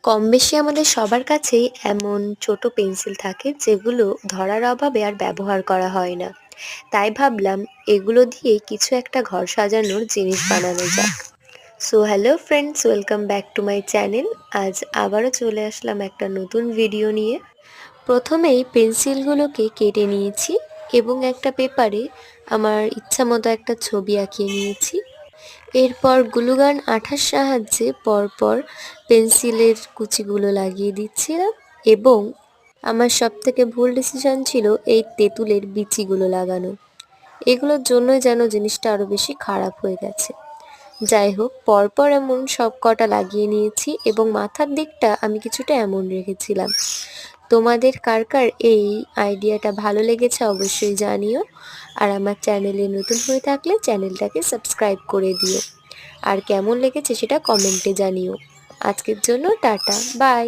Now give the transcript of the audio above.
কম বেশি আমাদের সবার কাছেই এমন ছোট পেন্সিল থাকে যেগুলো ধরার অভাবে আর ব্যবহার করা হয় না। তাই ভাবলাম এগুলো দিয়ে কিছু একটা ঘর সাজানোর জিনিস বানানো যাক। So hello friends, welcome back to my channel. আজ আবারও চলে আসলাম একটা নতুন ভিডিও নিয়ে। প্রথমেই পেন্সিলগুলোকে কেটে নিয়েছি এবং একটা পেপারে আমার ইচ্ছা মতো একটা ছবি আঁকিয়ে নিয়েছি। এরপর গ্লুগান আঠার সাহায্যে পরপর পেন্সিলের কুচিগুলো লাগিয়ে দিচ্ছিলাম এবং আমার সবথেকে ভুল ডিসিশন ছিল এই তেঁতুলের বিচিগুলো লাগানো। এগুলোর জন্যই যেন জিনিসটা আরও বেশি খারাপ হয়ে গেছে। যাই হোক, পরপর এমন সব কটা লাগিয়ে নিয়েছি এবং মাথার দিকটা আমি কিছুটা এমন রেখেছিলাম। তোমাদের কার কার এই আইডিয়াটা ভালো লেগেছে অবশ্যই জানিও। আর আমার চ্যানেলে নতুন হয়ে থাকলে চ্যানেলটাকে সাবস্ক্রাইব করে দিও। আর কেমন লেগেছে সেটা কমেন্টে জানিও। আজকের জন্য টাটা, বাই।